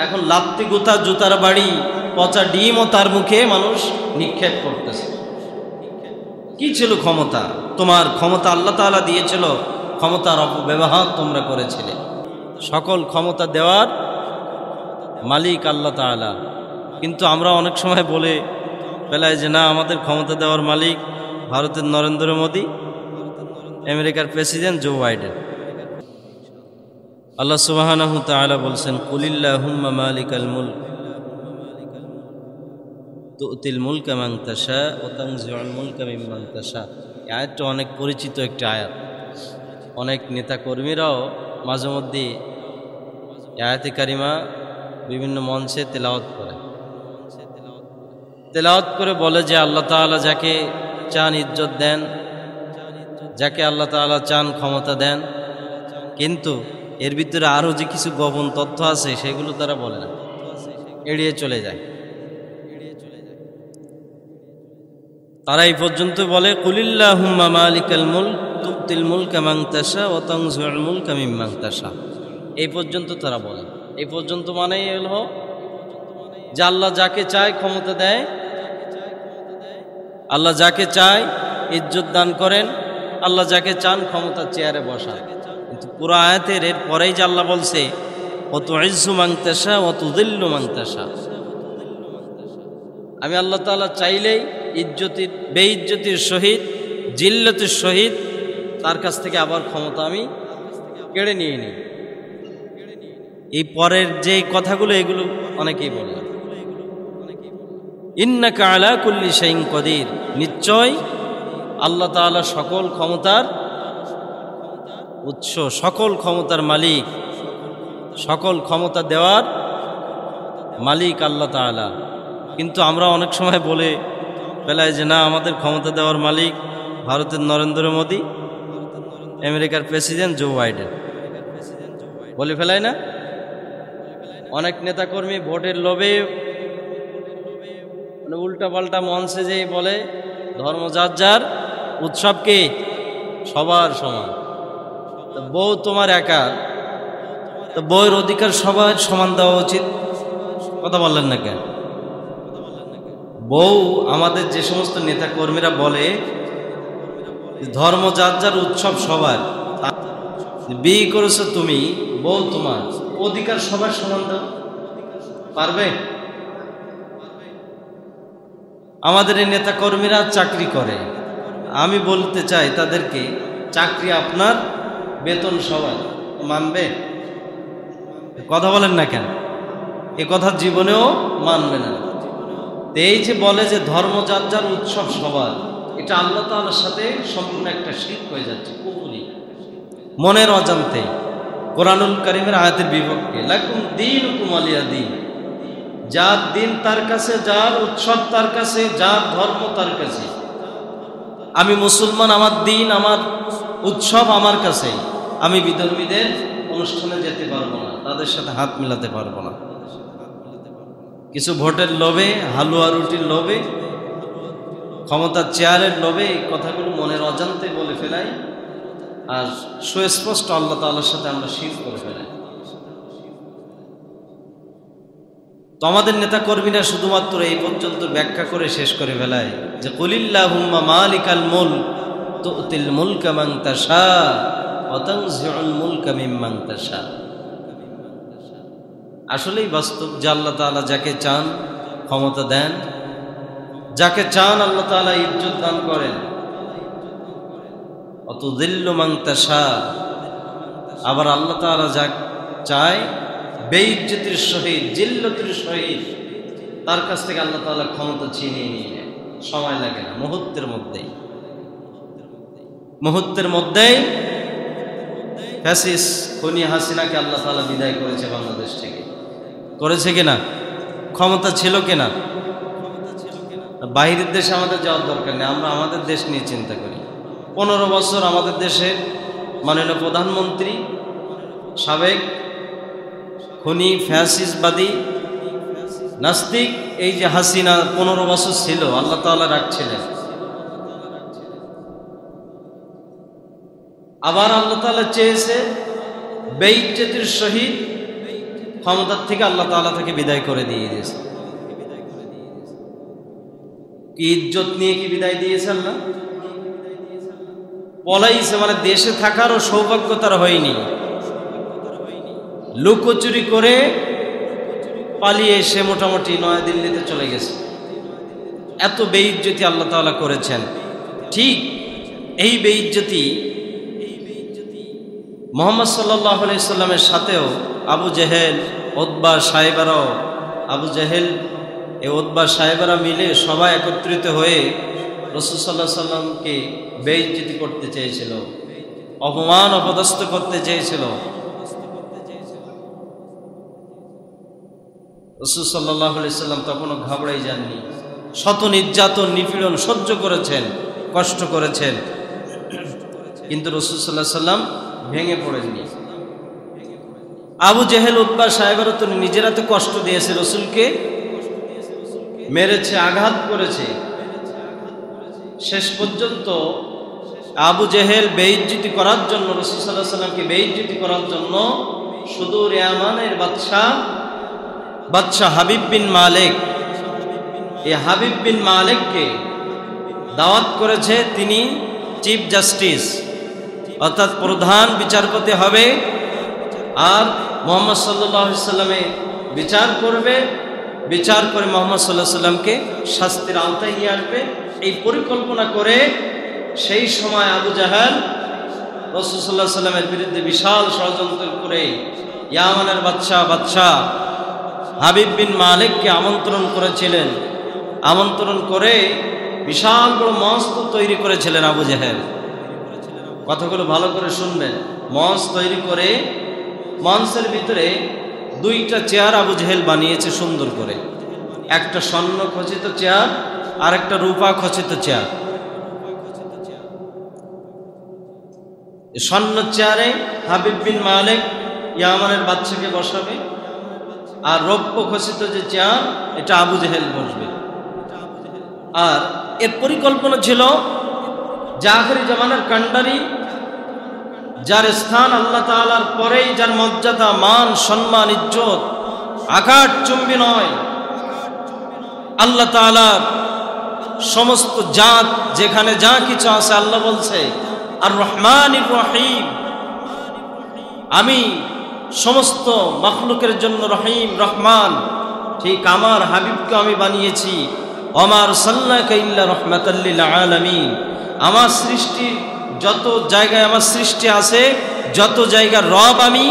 এখন লাত্তি গুতা জুতার বাড়ি পচা ডিমও তার মুখে মানুষ নিক্ষেপ করতেছে। কি ছিল ক্ষমতা? তোমার ক্ষমতা আল্লাহ তাআলা দিয়েছিল, ক্ষমতার অপব্যবহার তোমরা করেছিলে। সকল ক্ষমতা দেওয়ার মালিক আল্লাহ তাআলা, কিন্তু আমরা অনেক সময় বলে ফেলাই যে না, আমাদের ক্ষমতা দেওয়ার মালিক ভারতের নরেন্দ্র মোদী, আমেরিকার প্রেসিডেন্ট জো বাইডেন। আল্লাহ সুবহানাহু ওয়া তাআলা বলছেন, কুলিল্লাহুম্মা মালিকাল মুলক তুতিল মুলকা মান তাশা ওয়া তানজিউল মুলকা মিম্মান তাশা। এই আয়াতটা অনেক পরিচিত একটি আয়াত। অনেক নেতা কর্মীরাও মাঝে মধ্যে আয়াতে কারিমা বিভিন্ন মঞ্চে তেলাওয়াত করে বলে যে আল্লাহ তাআলা যাকে চান ইজ্জত দেন, যাকে আল্লাহ তাআলা চান ক্ষমতা দেন। কিন্তু এর ভিতরে আরও যে কিছু গোপন তথ্য আছে সেগুলো তারা বলে না, এড়িয়ে চলে যায়। তারা এই পর্যন্ত বলে কুলিল্লাহুম্মা মালিকাল মুলক তুতিল মুলকা মান তাশা ওয়া তানজিউল মুলকা মিম্মান তাশা। এই পর্যন্ত তারা বলে। এই পর্যন্ত মানেই হলো যে আল্লাহ যাকে চায় ক্ষমতা দেয়, আল্লাহ যাকে চায় ইজ্জত দান করেন, আল্লাহ যাকে চান ক্ষমতার চেয়ারে বসায়। কিন্তু পুরো আয়াতের এর পরেই যে আল্লাহ বলছে ওয়া তুইজ্জু মান তাশা ওয়া তুযিল্লু মান তাশা। আমি আল্লাহ তাআলা চাইলেই ইজ্জতির বেইজ্জতির সহিত জিল্লতির সহিত তার কাছ থেকে আবার ক্ষমতা আমি কেড়ে নিয়ে নিই। এই পরের যে কথাগুলো এগুলো অনেকেই বললেন, ইন্নাকা আলা কুল্লি শাইইন কদির, নিশ্চয় আল্লাহ তাআলা সকল ক্ষমতার উৎস, সকল ক্ষমতার মালিক, সকল ক্ষমতা দেওয়ার মালিক আল্লাহ তাআলা। কিন্তু আমরা অনেক সময় বলে ফেলাই যে না, আমাদের ক্ষমতা দেওয়ার মালিক ভারতের নরেন্দ্র মোদী, আমেরিকার প্রেসিডেন্ট জো বাইডেন। বলে ফেলাই না? অনেক নেতাকর্মী ভোটের লোভে উল্টা পাল্টা মঞ্চে যেই বলে ধর্ম যার যার, উৎসবকে সবার সমান। তো বউ তোমার একা, তো বউয়ের অধিকার সবার সমান দেওয়া উচিত। কথা বললেন না কেন? বউ আমাদের যে সমস্ত নেতা কর্মীরা বলে ধর্ম যার যার, উৎসব সবার, বিয়ে করেছো তুমি, বউ তোমার, অধিকার সবার সমান দাও, পারবে? আমাদের এই নেতা কর্মীরা চাকরি করে, আমি বলতে চাই তাদেরকে, চাকরি আপনার, বেতন সবার, মানবে? কথা বলেন না কেন? এ কথা জীবনেও মানবে না। এই যে বলে যে ধর্ম যার যার, উৎসব সবার, এটা আল্লাহ তাআলার সাথে সম্পূর্ণ একটা শিরক হয়ে যাচ্ছে, কুফরি, মনের অজান্তে কোরআনুল কারীমের আয়াতের বিপক্ষে। লাকুম দীনুকুম ওয়ালিয়া দীন, যার দিন তার কাছে, যার উৎসব তার কাছে, যার ধর্ম তার কাছে। আমি মুসলমান, আমার দিন, আমার উৎসব আমার কাছে। আমি বিধর্মীদের অনুষ্ঠানে যেতে পারবো না, তাদের সাথে হাত মিলাতে পারবো না। কিছু ভোটের লোভে, হালুয়া রুটির লোভে, ক্ষমতার চেয়ারের লোভে এই কথাগুলো মনের অজান্তে বলে ফেলাই, আর সুস্পষ্ট আল্লাহ তাআলার সাথে আমরা শিরক করে ফেলাই। তো আমাদের নেতা কর্মীরা শুধুমাত্র এই পর্যন্ত ব্যাখ্যা করে শেষ করে ফেলায় যে কুলিল্লাহুম্মা মালিকাল মুলক তুতিল মুলকা মান তাশা ওয়া তানজিউল মুলকা মিম্মান তাশা। আসলেই বাস্তব যে আল্লাহ তাআলা যাকে চান ক্ষমতা দেন, যাকে চান আল্লাহ তাআলা ইজ্জত দান করেন। ওয়া তুযিল্লু মান তাশা, আবার আল্লাহ তাআলা যা চায় বেইজ্জতির সহিত, জিল্লতির সহিত তার কাছ থেকে আল্লাহ তাআলা ক্ষমতা ছিনিয়ে নিয়ে নেয়। সময় লাগে না, মুহূর্তের মধ্যেই ফ্যাসিস্ট খুনি হাসিনাকে আল্লাহ তাআলা বিদায় করেছে বাংলাদেশ থেকে। করেছে কিনা? ক্ষমতা ছিল কিনা? বাইরের দেশে আমাদের যাওয়ার দরকার নেই, আমরা আমাদের দেশ নিয়ে চিন্তা করি। 15 বছর আমাদের দেশের মাননীয় প্রধানমন্ত্রী, সাবেক খুনি, ফ্যাসিস্টবাদী, নাস্তিক, এই যে হাসিনা 15 বছর ছিল, আল্লাহ তাআলা রাখছিলেন। আবার আল্লাহ তাআলা চেয়েছে বেইজ্জতির সহিত ক্ষমতার থেকে আল্লাহ তাআলা তাকে বিদায় করে দিয়ে দিয়েছে। ইজ্জত নিয়ে কি বিদায় দিয়েছেন না? পলাইছে, মানে দেশে থাকারও সৌভাগ্য তার হয়নি, লুকোচুরি করে পালিয়ে এসে মোটামুটি নয়াদিল্লিতে চলে গেছে। এত বেইজ্জতি আল্লাহ তাআলা করেছেন। ঠিক এই বেইজ্জতি মুহাম্মদ সাল্লাল্লাহু আলাইহি সাল্লামের সাথেও আবু জেহেল, উতবা, সাইবারাও, আবু জেহেল এই উতবা সাহেবরা মিলে সবাই একত্রিত হয়ে রাসূল সাল্লাল্লাহু আলাইহি সাল্লামকে বেইজ্জতি করতে চেয়েছিল, অপমান অপদস্থ করতে চেয়েছিল। রাসূল সাল্লাল্লাহু আলাইহি সাল্লাম তখনও ঘাবড়াই যাননি, শত নির্যাতন নিপীড়ন সহ্য করেছেন, কষ্ট করেছেন, কিন্তু রাসূল সাল্লাল্লাহু আলাইহি সাল্লাম ভেঙে পড়েননি। আবু জেহেল, উতবা সাহেবরা তো নিজেরা তো কষ্ট দিয়েছে, রসুলকে মেরেছে, আঘাত করেছে। শেষ পর্যন্ত আবু জেহেল বেইজ্জতি করার জন্য, রাসূল সাল্লাল্লাহু আলাইহি সাল্লামকে বেইজ্জতি করার জন্য সুদূর ইয়ামানের বাদশাহ হাবিব বিন মালিক, এই হাবিব বিন মালিককে দাওয়াত করেছে। তিনি চিফ জাস্টিস অর্থাৎ প্রধান বিচারপতি হবে, আর মুহাম্মদ সাল্লাল্লাহু আলাইহি সাল্লামে বিচার করবে, বিচার করে মুহাম্মদ সাল্লাল্লাহু আলাইহি সাল্লামকে শাস্তির আওতায় নিয়ে আসবে। এই পরিকল্পনা করে সেই সময় আবু জাহেল রাসূল সাল্লাল্লাহু আলাইহি সাল্লামের বিরুদ্ধে বিশাল ষড়যন্ত্র করে ইয়ামানের বাদশাহ হাবিব বিন মালিককে আমন্ত্রণ করেছিলেন। আমন্ত্রণ করে বিশাল বড় মঞ্চ তৈরি করেছিলেন আবু জাহেল। কথাগুলো ভালো করে শুনবেন। মঞ্চ তৈরি করে মঞ্চের ভিতরে দুইটা চেয়ার আবু জাহেল বানিয়েছে সুন্দর করে, একটা স্বর্ণ খচিত চেয়ার আর একটা রূপা খচিত চেয়ার। স্বর্ণ চেয়ারে হাবিব বিন মালিক ইয়ামানের বাদশাকে বসাবে, আর রৌপ্য খচিত যে চেয়ার এটা আবু জাহেল বসবে। আর এর পরিকল্পনা ছিল যে আখেরি জামানার কান্ডারি, যার স্থান আল্লাহ তাআলার পরেই, যার মর্যাদা, মান, সম্মান, ইজ্জত আকাশচুম্বী নয়, আল্লাহ তাআলার সমস্ত জাত যেখানে যা কিছু আছে, আল্লাহ বলছে আর রহমানির রহিম, আমি সমস্ত মাখলুকের জন্য রহিম রহমান, ঠিক আমার হাবিবকে আমি বানিয়েছি। ওমা আরসালনাকা ইল্লা রাহমাতাল লিল আলামিন, আমার সৃষ্টি যত জায়গায় আমার সৃষ্টি আছে, যত জায়গার রব আমি,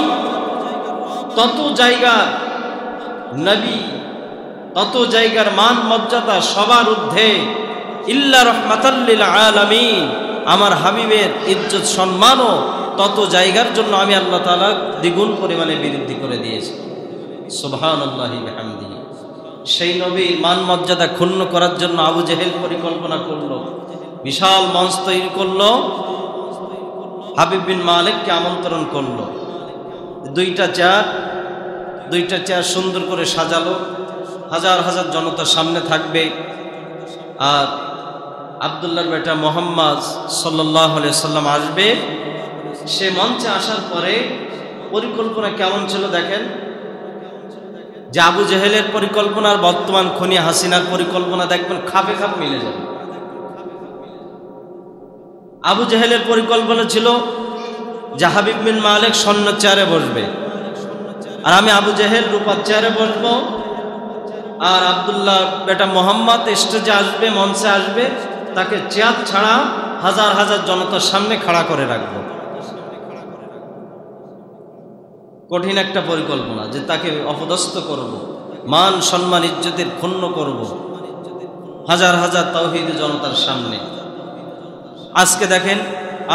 তত জায়গার নবী, তত জায়গার মান মর্যাদা সবার ঊর্ধ্বে। ইল্লা রাহমাতাল লিল আলামিন, আমার হাবিবের ইজ্জত সম্মানও তত জায়গার জন্য আমি আল্লাহ তাআলা দ্বিগুণ পরিমাণে বৃদ্ধি করে দিয়েছি। সুবহানাল্লাহি বিহামদিহি। সেই নবীর মান মর্যাদা ক্ষুণ্ণ করার জন্য আবু জেহেল পরিকল্পনা করলো, বিশাল মঞ্চ তৈরি করলো, হাবিব বিন মালিককে আমন্ত্রণ করলো। দুইটা চেয়ার সুন্দর করে সাজালো, হাজার হাজার জনতার সামনে থাকবে। আর আব্দুল্লাহর বেটা মুহাম্মদ সাল্লাল্লাহু আলাইহি সাল্লাম আসবে। সে মঞ্চে আসার পরে পরিকল্পনা কেমন ছিল দেখেন, যে আবু জেহেলের পরিকল্পনা আর বর্তমান খনি হাসিনার পরিকল্পনা দেখবেন খাপে খাপ মিলে যাবে। আবু জেহেলের পরিকল্পনা ছিল যে হাবিব বিন মালিক স্বর্ণ চেয়ারে বসবে, আর আমি আবু জেহেল রূপার চেয়ারে বসবো, আর আব্দুল্লাহ বেটা মোহাম্মদ স্টেজে আসবে, মঞ্চে আসবে, তাকে চেয়ার ছাড়া হাজার হাজার জনতার সামনে খাড়া করে রাখবো। কঠিন একটা পরিকল্পনা, যে তাকে অপদস্থ করব, মান সম্মান ইজ্জতের ক্ষুণ্ণ করব হাজার হাজার তাওহীদ জনতার সামনে। আজকে দেখেন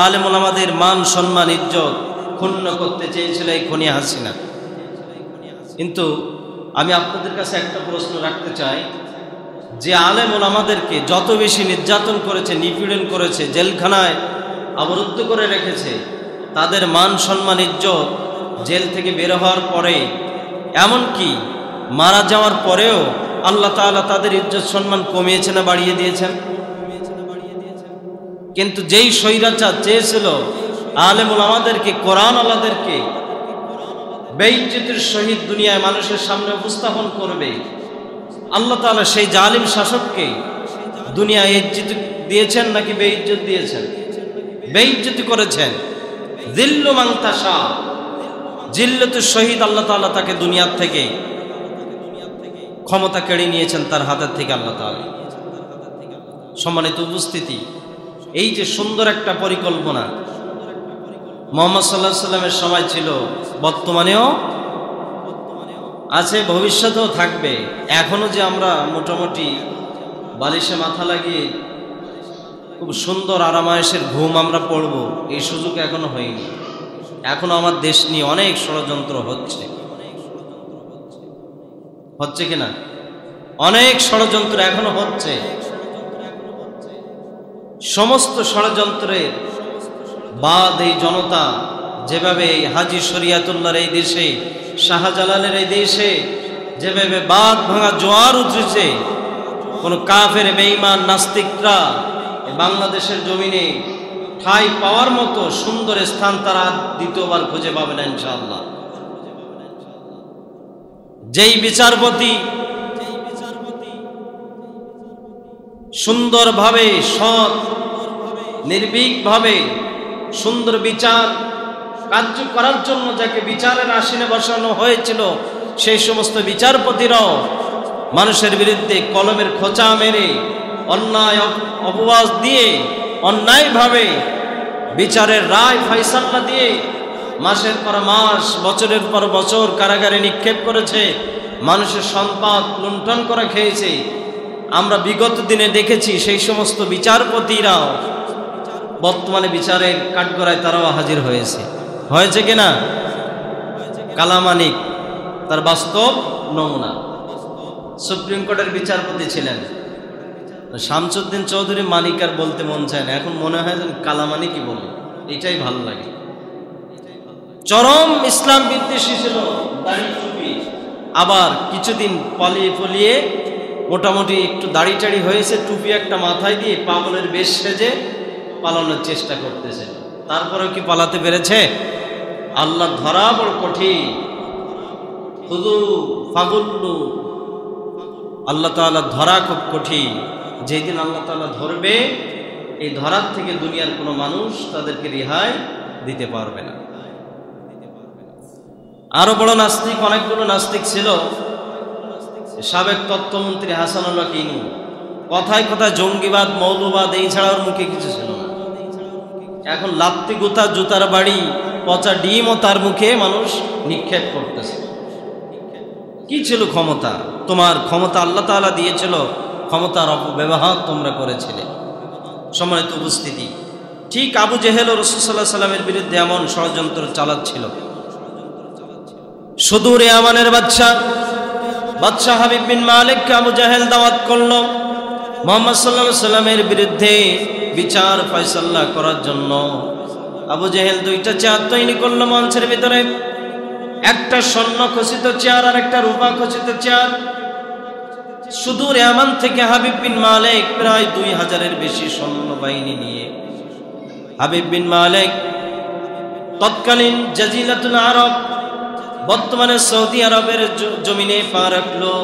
আলেম ওলামাদের মান সম্মান ইজ্জত ক্ষুণ্ণ করতে চেয়েছিল এই খনি হাসিনা। কিন্তু আমি আপনাদের কাছে একটা প্রশ্ন রাখতে চাই, যে আলেম ওলামাদেরকে যত বেশি নির্যাতন করেছে, নিপীড়ন করেছে, জেলখানায় অবরুদ্ধ করে রেখেছে, তাদের মান সম্মান ইজ্জত জেল থেকে বের হওয়ার পরে, এমনকি মারা যাওয়ার পরেও আল্লাহ তাআলা তাদের ইজ্জত সম্মান কমিয়েছে না বাড়িয়ে দিয়েছেন? কিন্তু যেই স্বৈরাচার চেয়েছিল আলেম ওলামাদেরকে, কোরআন আলাদেরকে বেইজ্জতির সহিত দুনিয়ায় মানুষের সামনে উপস্থাপন করবে। আল্লাহ তাআলা সেই জালিম শাসককে দুনিয়ায় ইজ্জত দিয়েছেন নাকি বেইজ্জত দিয়েছেন? বেইজ্জতি করেছেন। যিল্লু মান তাশা, জিল্লতুর সহিত আল্লাহ তাআলা তাকে দুনিয়ার থেকে ক্ষমতা কেড়ে নিয়েছেন তার হাতের থেকে আল্লাহ তাআলা। সম্মানিত উপস্থিতি, এই যে সুন্দর একটা পরিকল্পনা মুহাম্মদ সাল্লাল্লাহু আলাইহি সাল্লামের সময় ছিল, বর্তমানেও আছে, ভবিষ্যতেও থাকবে। এখনো যে আমরা মোটামুটি বালিশে মাথা লাগিয়ে খুব সুন্দর আরামায়েশের ঘুম আমরা পড়ব, এই সুযোগ এখনো হয়নি। এখনো আমার দেশ নিয়ে অনেক ষড়যন্ত্র হচ্ছে, হচ্ছে কিনা? অনেক ষড়যন্ত্র এখনো হচ্ছে। সমস্ত ষড়যন্ত্রের বাদ এই জনতা যেভাবে হাজী শরিয়াতুল্লাহর এই দেশে, শাহজালালের এই দেশে যেভাবে বাদ ভাঙা জোয়ার উঠেছে, কোন কাফের বেঈমান নাস্তিকরা বাংলাদেশের জমিনে ঠাঁই পাওয়ার মতো সুন্দর স্থান তারা দ্বিতীয়বার খুঁজে পাবে না ইনশাআল্লাহ। যেই বিচারপতি সুন্দরভাবে, সৎ নির্ভীকভাবে সুন্দর বিচার কার্য করার জন্য যাকে বিচারের আসনে বসানো হয়েছিল, সেই সমস্ত বিচারপতিরাও মানুষের বিরুদ্ধে কলমের খোঁচা মেরে, অন্যায় অপবাদ দিয়ে, অন্যায়ভাবে বিচারের রায় ফয়সালা দিয়ে মাসের পর মাস, বছরের পর বছর কারাগারে নিক্ষেপ করেছে, মানুষের সম্পদ লুণ্ঠন করে খেয়েছে। আমরা বিগত দিনে দেখেছি সেই সমস্ত বিচারপতিরাও বর্তমানে বিচারের কাঠগড়ায় তারাও হাজির হয়েছে কিনা? কালামানিক তার বাস্তব নমুনা। সুপ্রিম কোর্টের বিচারপতি ছিলেন শামসুদ্দিন চৌধুরী। মানিক আর বলতে মন চায় না, এখন মনে হয় যেন কালামানিকই বলে, এটাই ভালো লাগে। চরম ইসলাম বিদ্বেষী ছিল, দাড়ি টুপি, আবার কিছুদিন পলিয়ে মোটামুটি একটু দাড়ি টাড়ি হয়েছে, টুপি একটা মাথায় দিয়ে পাগলের বেশ সেজে পালানোর চেষ্টা করতেছে। তারপরেও কি পালাতে পেরেছে? আল্লাহ ধরা বড় কঠিন। খুদু ফাগুল্লু, আল্লাহ তাআলা ধরা খুব কঠিন। যেদিন আল্লাহ তাআলা ধরবে, এই ধরার থেকে দুনিয়ার কোনো মানুষ তাদেরকে রেহাই দিতে পারবে না। আরো বড় নাস্তিক, অনেকগুলো নাস্তিক ছিল। সাবেক তথ্যমন্ত্রী হাসানুল্লাহ কিনু কথায় কথায় জঙ্গিবাদ, মৌলবাদ, এই ছাড়া ওর মুখে কিছু ছিল না। এখন লাত্তি গুতা, জুতার বাড়ি, পচা ডিমও তার মুখে মানুষ নিক্ষেপ করতেছে। কি ছিল ক্ষমতা? তোমার ক্ষমতা আল্লাহ তাআলা দিয়েছিল, ক্ষমতার অপব্যবহার তোমরা করেছিলে। সম্মানিত উপস্থিতি, ঠিক আবু জেহেল ও রাসূল সাল্লাল্লাহু আলাইহি সাল্লামের বিরুদ্ধে এমন ষড়যন্ত্র চালাচ্ছিল। সুদূর ইয়ামানের বাদশাহ হাবিব বিন মালিককে আবু জেহেল দাওয়াত করলো মুহাম্মদ সাল্লাল্লাহু আলাইহি সাল্লামের বিরুদ্ধে বিচার ফয়সালা করার জন্য। আবু জেহেল দুইটা চেয়ার তৈরি করলো মঞ্চের ভিতরে, একটা স্বর্ণ খচিত চেয়ার আর একটা রূপা খচিত চেয়ার। সুদূর ইয়ামান থেকে হাবিব বিন মালিক প্রায় 2000-এর বেশি সৈন্যবাহিনী নিয়ে, হাবিব বিন মালিক তৎকালীন জাজিরাতুল আরব, বর্তমানে সৌদি আরবের জমিনে পা রাখলো।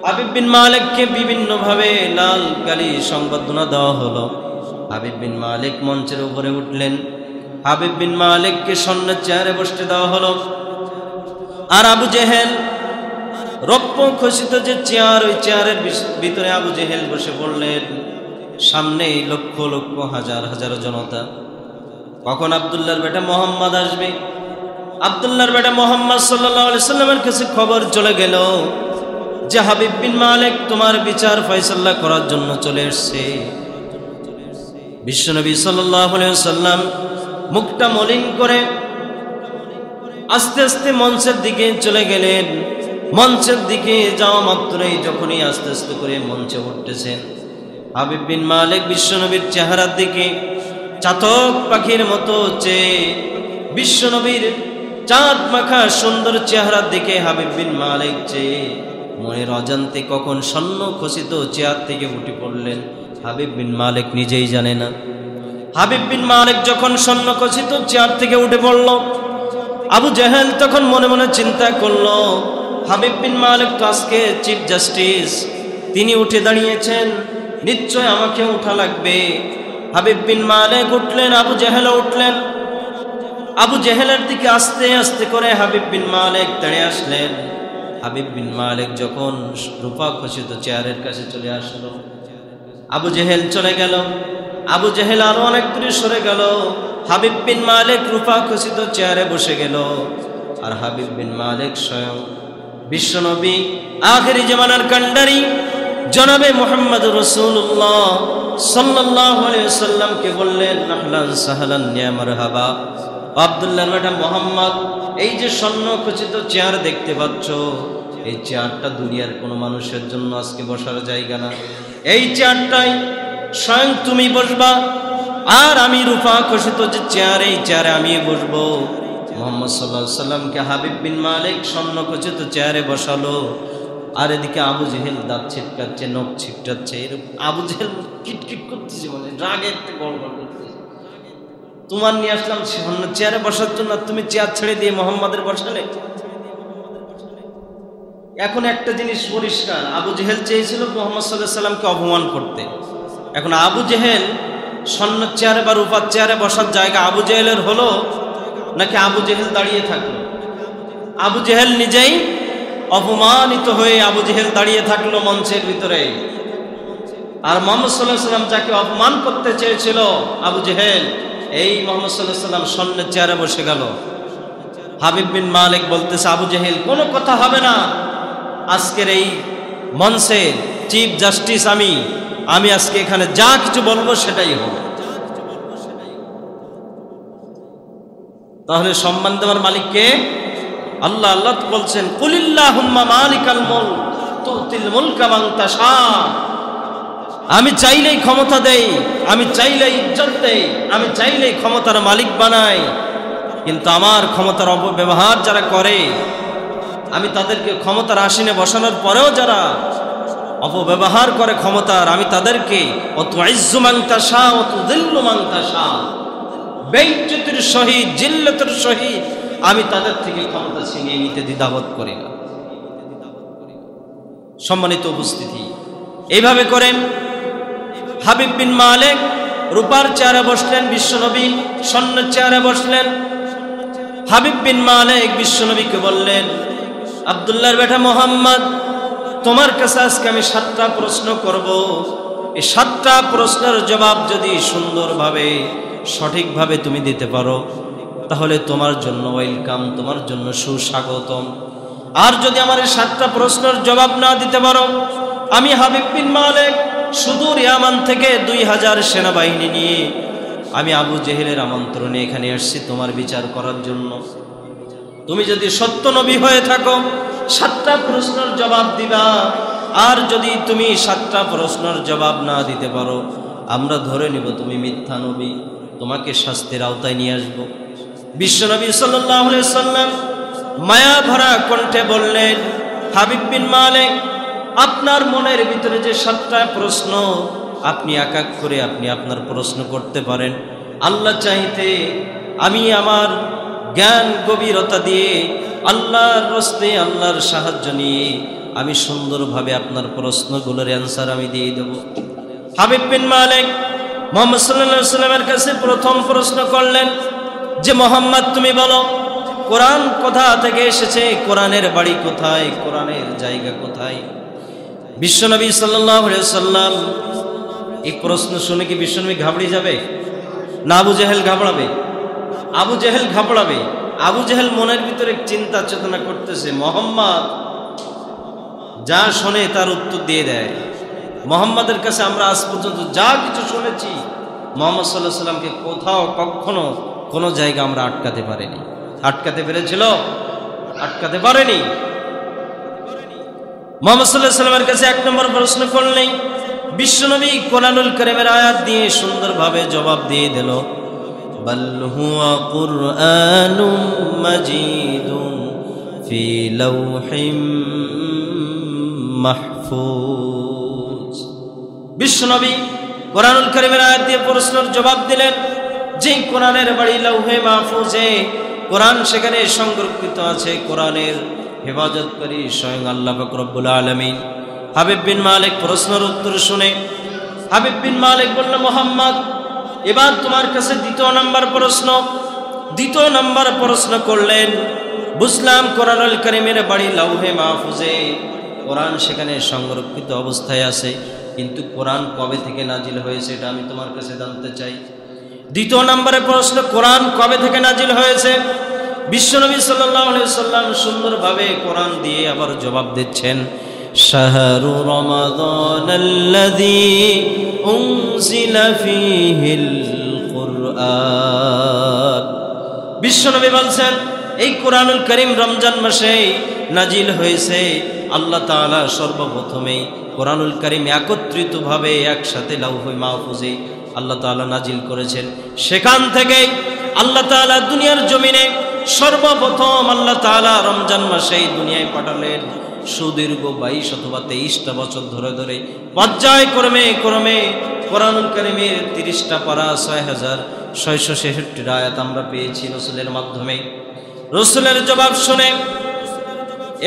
হাবিব বিন মালিককে বিভিন্নভাবে লাল গালি সংবর্ধনা দেওয়া হলো। হাবিব বিন মালিক মঞ্চের উপরে উঠলেন, হাবিব বিন মালিককে স্বর্ণের চেয়ারে বসতে দেওয়া হলো। আর আবু জেহেল রৌপ্য খচিত যে চেয়ার, ওই চেয়ারের ভিতরে আবু জেহেল বসে পড়লেন। সামনে লক্ষ লক্ষ হাজার হাজার জনতা। কখন আব্দুল্লাহর বেটা মোহাম্মদ আসবে? আব্দুল্লাহর বেটা মোহাম্মদ সাল্লাল্লাহু আলাইহি সাল্লামের কাছে খবর চলে গেল যে হাবিব বিন মালিক তোমার বিচার ফয়সালা করার জন্য চলে এসেছে। বিশ্বনবী সাল্লাল্লাহু আলাইহি সাল্লাম মুখটা মলিন করে আস্তে আস্তে মঞ্চের দিকে চলে গেলেন। মঞ্চের দিকে যাওয়া মাত্রই যখনই আস্তে আস্তে করে মঞ্চে উঠতেছেন, হাবিব বিন মালিক বিশ্বনবীর চেহারার দিকে চাতক পাখির মতো চেয়ে, বিশ্বনবীর চাঁদ মাখা সুন্দর চেহারার দিকে হাবিব বিন মালিক চেয়ে মনের অজান্তে কখন স্বর্ণ খচিত চেয়ার থেকে উঠে পড়লেন হাবিব বিন মালিক নিজেই জানে না। হাবিব বিন মালিক যখন স্বর্ণ খচিত চেয়ার থেকে উঠে পড়ল, আবু জেহেল তখন মনে মনে চিন্তা করলো, হাবিব বিন মালিক তো আজকে চিফ জাস্টিস, তিনি উঠে দাঁড়িয়েছেন, নিশ্চয় আমাকে উঠা লাগবে। হাবিব বিন মালিক উঠলেন, আবু জেহেল উঠলেন। আবু জেহেলের দিকে আস্তে আস্তে করে হাবিব বিন মালিক দাঁড়িয়ে আসলেন। হাবিব বিন মালিক যখন রূপা খচিত চেয়ারের কাছে চলে আসলো, আবু জেহেল চলে গেল। আবু জেহেল আরো অনেক দূরে সরে গেল। হাবিব বিন মালিক রূপা খচিত চেয়ারে বসে গেল। আর হাবিব বিন মালিক স্বয়ং বিশ্বনবী আখেরি জামানার কান্ডারি জনাবে মুহাম্মদ রাসূলুল্লাহ সাল্লাল্লাহু আলাইহি ওয়াসাল্লামকে বললেন, আহলান সাহলান ইয়া মারহাবা। আব্দুল্লাহর বেটা মুহাম্মদ, এই যে স্বর্ণ খচিত চেয়ার দেখতে পাচ্ছ, এই চেয়ারটা দুনিয়ার কোনো মানুষের জন্য আজকে বসার জায়গা না। এই চেয়ারটাই স্বয়ং তুমি বসবা, আর আমি রূপা খচিত যে চেয়ার, এই চেয়ারে আমি বসবো। মুহাম্মদ সাল্লাল্লাহু আলাইহি ওয়াসাল্লামকে হাবিব বিন মালিক স্বর্ণ খচিত চেয়ারে বসালো। আর এদিকে আবু জেহেল দাঁত ছিটকাচ্ছে, নখ ছিটকাচ্ছে, এরকম আবু জেহেল কিটকিট করতেছে, মানে রাগে একটা গড়গড় করতেছে। তোমার নিয়ে আসলাম স্বর্ণ চেয়ারে বসার জন্য, তুমি চেয়ার ছেড়ে দিয়ে মোহাম্মদের বসালে। এখন একটা জিনিস পরিষ্কার, আবু জেহেল চেয়েছিল মুহাম্মদ সাল্লাল্লাহু আলাইহি ওয়াসাল্লামকে অপমান করতে। এখন আবু জেহেল স্বর্ণ চেয়ারে বা রূপার চেয়ারে বসার জায়গা আবু জেহেলের হলো নাকি আবু জেহেল দাঁড়িয়ে থাকলো? আবু জেহেল নিজেই অপমানিত হয়ে আবু জেহেল দাঁড়িয়ে থাকলো মঞ্চের ভিতরে। আর মুহাম্মদ সাল্লাল্লাহু আলাইহি ওয়াসাল্লাম যাকে অপমান করতে চেয়েছিল আবু জেহেল, এই মুহাম্মদ সাল্লাল্লাহু আলাইহি ওয়াসাল্লাম স্বর্ণের চেয়ারে বসে গেল। হাবিব বিন মালিক বলতেছে, আবু জেহেল কোনো কথা হবে না, আজকের এই মঞ্চে চিফ জাস্টিস আমি আজকে এখানে যা কিছু বলবো সেটাই হবে। তাহলে সম্মান দেওয়ার মালিক কে? আল্লাহ। আল্লাহ বলছেন, কুলিল্লাহুম্মা মালিকাল মুলক তুতিল মুলকা মান তাশা। আমি চাইলেই ক্ষমতা দেই, আমি চাইলেই ইজ্জত দেই, আমি চাইলেই ক্ষমতার মালিক বানাই। কিন্তু আমার ক্ষমতার অপব্যবহার যারা করে, আমি তাদেরকে ক্ষমতার আসনে বসানোর পরেও যারা অপব্যবহার করে ক্ষমতার, আমি তাদেরকে তুইজ্জু মান তাশা ওয়া তুযিল্লু মান তাশা, বেইজ্জতির সহিত জিল্লাতের সহিত আমি তাদের থেকে ক্ষমতা ছিনিয়ে নিতে দ্বিধাবোধ করি না। সম্মানিত উপস্থিতি, এইভাবে করেন হাবিব বিন মালিক রূপার চেয়ারে বসলেন, বিশ্বনবী স্বর্ণের চেয়ারে বসলেন। হাবিব বিন মালিক বিশ্বনবীকে বললেন, আব্দুল্লাহর বেটা মুহাম্মদ, তোমার কাছে আজকে আমি 7টা প্রশ্ন করব। এই 7টা প্রশ্নের জবাব যদি সুন্দরভাবে সঠিকভাবে তুমি দিতে পারো, তাহলে তোমার জন্য ওয়েলকাম, তোমার জন্য সুস্বাগতম। আর যদি আমার এই 7টা প্রশ্নের জবাব না দিতে পারো, আমি হাবিব বিন মালিক সুদূর ইয়ামান থেকে 2000 সেনাবাহিনী নিয়ে আমি আবু জেহেলের আমন্ত্রণে এখানে আসছি তোমার বিচার করার জন্য। তুমি যদি সত্য নবী হয়ে থাকো 7টা প্রশ্নের জবাব দিবা, আর যদি তুমি 7টা প্রশ্নের জবাব না দিতে পারো, আমরা ধরে নিব তুমি মিথ্যা নবী, তোমাকে শাস্তির আওতায় নিয়ে আসব। বিশ্বনবী সাল্লাল্লাহু আলাইহি ওয়াসাল্লাম মায়া ভরা কণ্ঠে বললেন, হাবিব বিন মালিক, আপনার মনের ভিতরে যে 7টা প্রশ্ন, আপনি এক এক করে আপনি আপনার প্রশ্ন করতে পারেন। আল্লাহ চাইতে আমি আমার জ্ঞান গভীরতা দিয়ে আল্লাহর রাস্তে আল্লাহর সাহায্য নিয়ে আমি সুন্দরভাবে আপনার প্রশ্নগুলোর অ্যান্সার আমি দিয়ে দেব। হাবিব বিন মালিক মুহাম্মদ সাল্লাল্লাহু আলাইহি ওয়াসাল্লামের কাছে প্রথম প্রশ্ন করলেন যে, মুহাম্মদ তুমি বলো, কোরআন কোথা থেকে এসেছে, কোরআনের বাড়ি কোথায়, কোরআনের জায়গা কোথায়? বিশ্বনবী সাল্লাল্লাহু আলাইহি ওয়াসাল্লাম এই প্রশ্ন শুনে কি বিশ্বনবী ঘাবড়ে যাবে না আবু জেহেল ঘাবড়াবে? আবু জেহেল ঘাবড়াবে। আবু জেহেল মনের ভিতরে চিন্তা চেতনা করতেছে, মুহাম্মদ যা শোনে তার উত্তর দিয়ে দেয়। মুহাম্মাদের কাছে আমরা আজ পর্যন্ত যা কিছু শুনেছি, মুহাম্মদ সাল্লাল্লাহু আলাইহি ওয়াসাল্লামকে কোথাও কখনো কোনো জায়গা আমরা আটকাতে পারিনি। আটকাতে পেরেছিল? আটকাতে পারেনি। মুহাম্মদ সাল্লাল্লাহু আলাইহি ওয়াসাল্লামের কাছে 1 নম্বর প্রশ্ন করলেই বিশ্বনবী কোরআনুল কারীমের আয়াত দিয়ে সুন্দরভাবে জবাব দিয়ে দিল, বাল হুয়া কুরআনুম মাজিদুন ফি লাওহিম মাহফুজ। বিশ্বনবী কোরআনুল কারীমের আয়াত দিয়ে প্রশ্নের জবাব দিলেন যে কোরআনের বাড়ি লাউহে মাহফুজে, কোরআন সেখানে সংরক্ষিত আছে। কোরআনের হেফাজতকারী স্বয়ং আল্লাহ পাক রব্বুল আলামিন। হাবিব বিন মালিক প্রশ্নের উত্তর শুনে হাবিব বিন মালিক বলল, মুহাম্মদ, এবার তোমার কাছে দ্বিতীয় নাম্বার প্রশ্ন। দ্বিতীয় নাম্বার প্রশ্ন করলেন, বুঝলাম কোরআনুল কারীমের বাড়ি লাউহে মাহফুজে, কোরআন সেখানে সংরক্ষিত অবস্থায় আছে, কিন্তু কোরআন কবে থেকে নাজিল হয়েছে এটা আমি তোমার কাছে জানতে চাই। দ্বিতীয় নম্বরে প্রশ্ন, কোরআন কবে থেকে নাজিল হয়েছে? বিশ্বনবী সাল্লাল্লাহু আলাইহি ওয়াসাল্লাম সুন্দরভাবে কোরআন দিয়ে আবার জবাব দিচ্ছেন, শাহরু রমাদানাল্লাযী উনজিলা ফীহিল কুরআন। বিশ্বনবী বলছেন, এই কোরআনুল কারীম রমজান মাসে নাজিল হয়েছে। আল্লাহ তাআলা সর্বপ্রথমে কোরআনুল কারীম একত্রিতভাবে একসাথে লাউহে মাহফুজে আল্লাহ তাআলা নাজিল করেছেন। সেখান থেকে আল্লাহ তাআলা দুনিয়ার জমিনে সর্বপ্রথম আল্লাহ তাআলা রমজান মাসেই দুনিয়ায় পাঠালেন। সুদীর্ঘ 22 অথবা 23টা বছর ধরে ধরে পর্যায়ক্রমে কোরআনুল কারীমের 30টা পারা 6666 আয়াত আমরা পেয়েছি রাসূলের মাধ্যমে। রাসূলের জবাব শুনে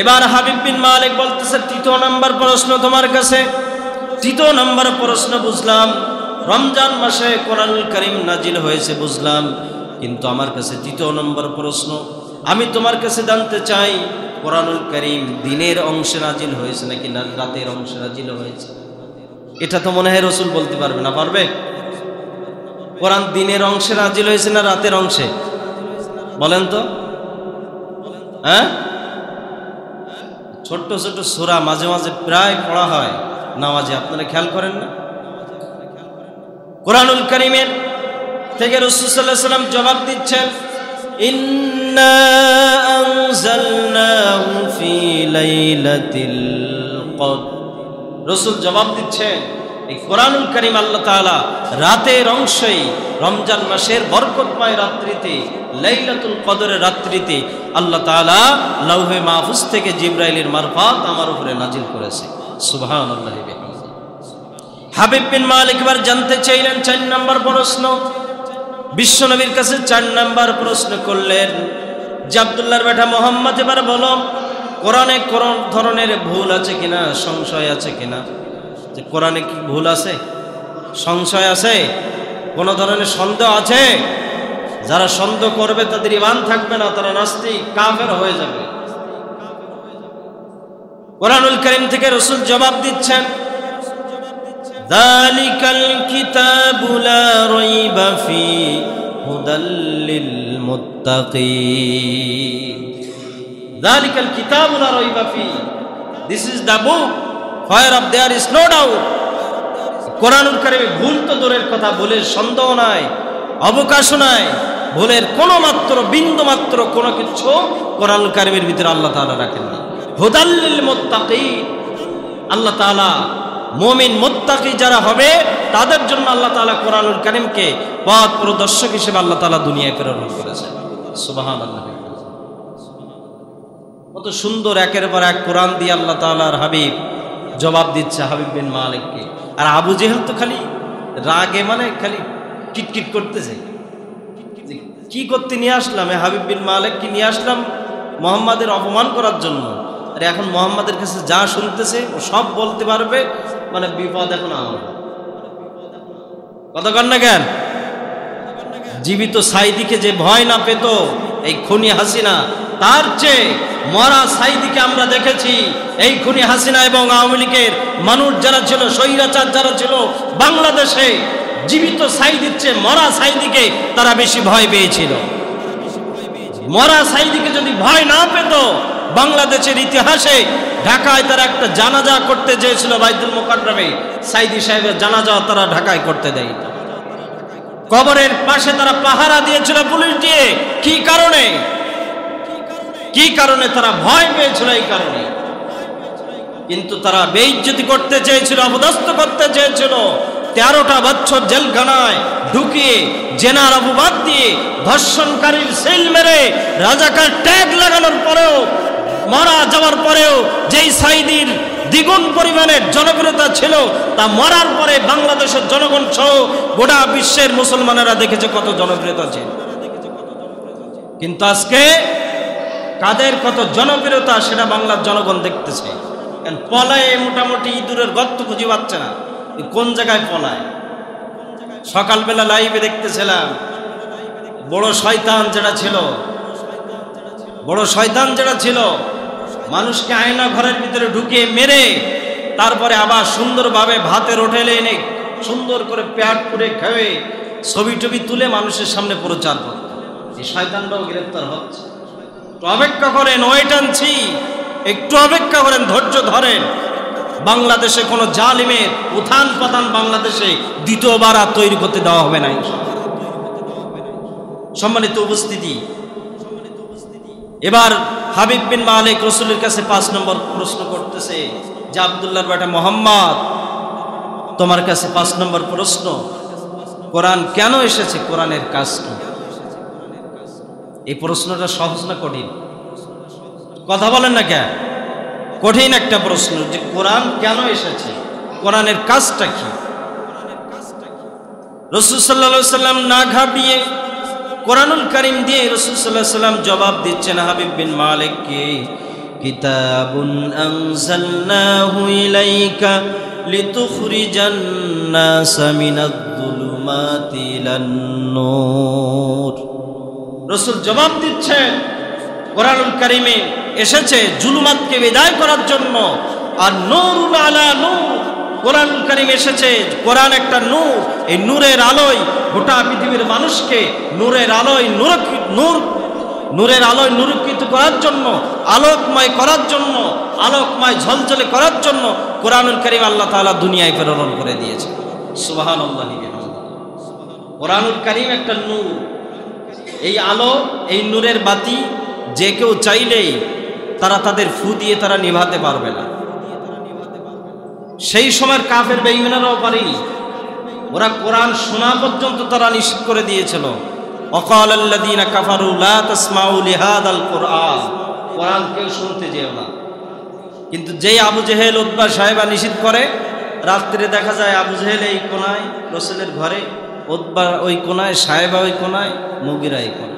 এবার হাবিব বিন মালিক বলতেছে, তৃতীয় নাম্বার প্রশ্ন তোমার কাছে। তৃতীয় নাম্বার প্রশ্ন, বুঝলাম রমজান মাসে কোরআনুল কারীম নাজিল হয়েছে, বুঝলাম, কিন্তু আমার কাছে তৃতীয় নম্বর প্রশ্ন, আমি তোমার কাছে জানতে চাই কোরআনুল কারীম দিনের অংশে নাজিল হয়েছে নাকি রাতের অংশে নাজিল হয়েছে? এটা তো মনে হয় রাসূল বলতে পারবে না, পারবে? কোরআন দিনের অংশে নাজিল হয়েছে না রাতের অংশে? বলেন তো। হ্যাঁ, ছোট্ট ছোট্ট সূরা মাঝে মাঝে প্রায় পড়া হয় নামাজে, আপনারা খেয়াল করেন না? কোরআনুল কারীমের থেকে রাসূল সাল্লাল্লাহু আলাইহি ওয়াসাল্লাম জবাব দিচ্ছেন, ইন্না আনজালনাহু ফি লাইলাতিল কদর। রাসূল জবাব দিচ্ছেন, এই কোরআনুল কারীম আল্লাহ তাআলা রাতের অংশেই রমজান মাসের বরকতময় রাত্রিতে লাইলাতুল কদরের রাত্রিতে আল্লাহ তাআলা লাউহে মাহফুজ থেকে জিবরাইলের মারফত আমার উপরে নাজিল করেছে। সুবহানাল্লাহি বিহামদিহি। হাবিব বিন মালিক এবার জানতে চাইলেন 4 নম্বর প্রশ্ন। বিশ্বনবীর কাছে 4 নম্বর প্রশ্ন করলেন যে, আব্দুল্লাহর বেটা মুহাম্মদ, এবার বলো কোরআনে কোন ধরনের ভুল আছে কিনা, সংশয় আছে কিনা? যে কোরআনে কি ভুল আছে, সংশয় আছে, কোন ধরনের সন্দেহ আছে? যারা সন্দেহ করবে তাদের ঈমান থাকবে না, তারা নাস্তিক কাফের হয়ে যাবে। কোরআনুল কারীম থেকে রাসূল জবাব দিচ্ছেন, যালিকাল কিতাবু লা রাইবা ফি হুদাল লিল মুত্তাকিন। যালিকাল কিতাবু লা রাইবা ফি, this is the book whereof there is no doubt। কোরআনুল কারীমে ভুল তো দূরের কথা, ভুলের সন্দেহ নাই, অবকাশ নাই, ভুলের কোনো মাত্র বিন্দু মাত্র কোনো কিছু কোরআনুল কারীমের ভিতরে আল্লাহ তাআলা রাখেন না। হুদাল লিল মুত্তাকিন, আল্লাহ তাআলা মুমিন মুত্তাকি যারা হবে তাদের জন্য আল্লাহ তাআলা কোরআনুল কারীমকে পথ প্রদর্শক হিসেবে আল্লাহ তাআলা দুনিয়ায় প্রেরণ করেছেন। সুবহানাল্লাহ। কত সুন্দর একের পর এক কোরআন দিয়ে আল্লাহ তাআলার হাবিব জবাব দিচ্ছে হাবিব বিন মালিককে। আর আবু জেহেল তো খালি রাগে মানে খালি কিটকিট করতেছে, কি করতে নিয়ে আসলাম হাবিব বিন মালিককে নিয়ে আসলাম মুহাম্মাদের অপমান করার জন্য। আর এখন মুহাম্মাদের কাছে যা শুনতেছে ও সব বলতে পারবে, মানে বিপদ এখন আমার। কথা কন না কেন? জীবিত সাইদিকে যে ভয় না পেত এই খুনি হাসিনা, তার চেয়ে মরা সাইদিকে আমরা দেখেছি। এই খুনি হাসিনা এবং আওয়ামী লীগের মানুষ যারা ছিল, স্বৈরাচার যারা ছিল বাংলাদেশে, জীবিত সাইদির চেয়ে মরা সাইদিকে তারা বেশি ভয় পেয়েছিল। মরা সাইদিকে যদি ভয় না পেত, বাংলাদেশের ইতিহাসে ঢাকায় তারা একটা জানাজা করতে চেয়েছিল বাইতুল মুকাররমে, সাইদি সাহেবের জানাজা তারা ঢাকায় করতে দেয়। কবরের পাশে তারা পাহারা দিয়েছিল পুলিশ দিয়ে। কি কারণে? কি কারণে তারা ভয় পেয়েছিল? এই কারণে। কিন্তু তারা বেইজ্জতি করতে চেয়েছিল, অপদস্থ করতে চেয়েছিল। 13টা বছর জেলখানায় ঢুকিয়ে জেনার অপবাদ দিয়ে ধর্ষণকারীর সেল মেরে রাজাকার ট্যাগ লাগানোর পরেও, মারা যাওয়ার পরেও যেই সাইদির দ্বিগুণ পরিমাণের জনপ্রিয়তা ছিল, তা মরার পরে বাংলাদেশের জনগণ সহ গোটা বিশ্বের মুসলমানেরা দেখেছে কত জনপ্রিয়তা ছিল। কিন্তু আজকে কাদের কত জনপ্রিয়তা সেটা বাংলার জনগণ দেখতেছে। পলায় মোটামুটি ইঁদুরের গর্ত খুঁজে পাচ্ছে না, কোন জায়গায় পলায়। সকালবেলা লাইভে দেখতেছিলাম বড় শয়তান যেটা ছিল মানুষকে আয়না ঘরের ভিতরে ঢুকিয়ে মেরে তারপরে আবার সুন্দরভাবে ভাতের হোটেলে এনে সুন্দর করে পেট পুরে খেয়ে ছবি টবি তুলে মানুষের সামনে প্রচার করত। এই শয়তানরাও গ্রেফতার হচ্ছে। একটু অপেক্ষা করেন, ওয়েট অ্যান্ড সি, একটু অপেক্ষা করেন, ধৈর্য ধরেন। বাংলাদেশে কোনো জালিমের উত্থান পতন বাংলাদেশে দ্বিতীয়বার আর তৈরি করতে দেওয়া হবে না। সম্মানিত উপস্থিতি, এবার হাবিব বিন মালিক রাসূলের কাছে 5 নম্বর প্রশ্ন করতেছে যে আব্দুল্লাহর বেটা মোহাম্মদ, তোমার কাছে 5 নম্বর প্রশ্ন, কোরআন কেন এসেছে, কোরআনের কাজ কি? এই প্রশ্নটা সহজ না কঠিন? কথা বলেন না কেন? কঠিন একটা প্রশ্ন যে কোরআন কেন এসেছে, কোরআনের কাজটা কি? রাসূল সাল্লাল্লাহু আলাইহি সাল্লাম না ঘাবড়িয়ে কোরআনুল কারীম দিয়ে রাসূল সাল্লাল্লাহু আলাইহি সাল্লাম জবাব দিচ্ছেন হাবিব বিন মালিককে, কিতাবুন আনজালনাহু ইলাইকা লিতুখরিজান নাসা মিনাজ-যুলুমাতি ইলান-নূর। রাসূল জবাব দিচ্ছেন কোরআনুল কারীমে এসেছে জুলুমাতকে বিদায় করার জন্য, আর নূরুল আলা নূর, কোরআনুল কারীম এসেছে, কোরআন একটা নূর, এই নূরের আলোয় গোটা পৃথিবীর মানুষকে নূরের আলোয় নুরুকৃত করার জন্য, আলোকময় করার জন্য, আলোকময় ঝলঝলে করার জন্য কোরআনুল কারীম আল্লাহ তাআলা দুনিয়ায় প্রেরণ করে দিয়েছে। সুবহানাল্লাহি ওয়া বিহামদিহি। কোরআনুল কারীম একটা নূর, এই আলো, এই নূরের বাতি যে কেউ চাইলেই তারা তাদের ফু দিয়ে তারা নিভাতে পারবে না। সেই সময়ের কাফের বেঈমানরাও পারেনি, ওরা কোরআন শোনা পর্যন্ত তারা নিষেধ করে দিয়েছিল। ওয়াকাল আল্লাযীনা কাফারু লা তাসমাউ লিহাদাল কুরআন, কোরআন কেউ শুনতে যেও না। কিন্তু যেই আবু জেহেল উতবা সাহেবা নিষেধ করে, রাত্রে দেখা যায় আবু জেহেল এই কোনায় রাসূলের ঘরে, উতবা ওই কোনায়, সাহেবা ওই কোনায়, মুগিরা এই কোনায়।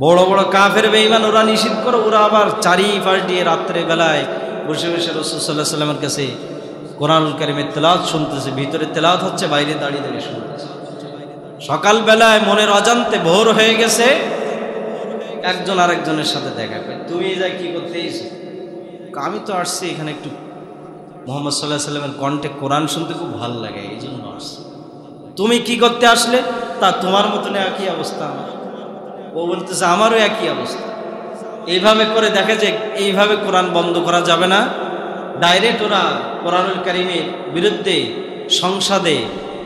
বড় বড় কাফের বেঈমান ওরা নিষেধ করে, ওরা আবার চারিপাশ দিয়ে রাত্রে বেলায় বসে বসে রাসূল সাল্লাল্লাহু আলাইহি সাল্লামের কাছে কোরআনুল কারীমের তেলাওয়াত শুনতেছে। ভিতরে তেলাওয়াত হচ্ছে, বাইরে দাঁড়িয়ে দাঁড়িয়ে শুনতেছে। সকালবেলায় মনের অজান্তে ভোর হয়ে গেছে, একজন আরেকজনের সাথে দেখা করে, তুমি যা কি করতে এসেছো? আমি তো আসছি এখানে একটু মুহাম্মদ সাল্লাল্লাহু আলাইহি সাল্লামের কণ্ঠে কোরআন শুনতে খুব ভালো লাগে, এই জন্য আসছি। তুমি কি করতে আসলে? তা তোমার মতন একই অবস্থা আমার। ও বলতেছে আমারও একই অবস্থা। এইভাবে করে দেখে যে এইভাবে কোরআন বন্ধ করা যাবে না। ডাইরেক্ট ওরা কোরআনুল কারীমের বিরুদ্ধে সংসদে,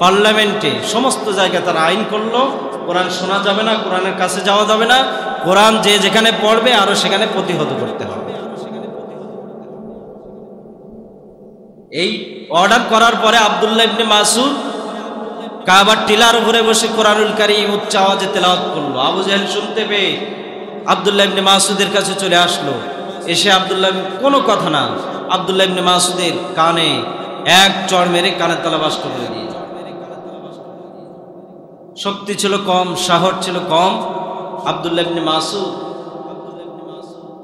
পার্লামেন্টে, সমস্ত জায়গায় তারা আইন করলো, কোরআন শোনা যাবে না, কোরআনের কাছে যাওয়া যাবে না, কোরআন যে যেখানে পড়বে আরো সেখানে প্রতিহত করতে হবে। এই অর্ডার করার পরে আব্দুল্লাহ ইবনে মাসউদ কাবার টিলার উপরে বসে কোরআনুল কারীম উচ্চ আওয়াজে তেলাওয়াত করলো। আবু জেহেল শুনতে পেয়ে আব্দুল্লাহ ইবনে মাসউদের কাছে চলে আসলো। এসে আব্দুল্লাহ, কোনো কথা না, আব্দুল্লাহ ইবনে মাসউদের কানে এক চড় মেরে কানের তলা বাস্ট করে দিয়ে। শক্তি ছিল কম, সাহস ছিল কম। আব্দুল্লাহ ইবনে মাসউদ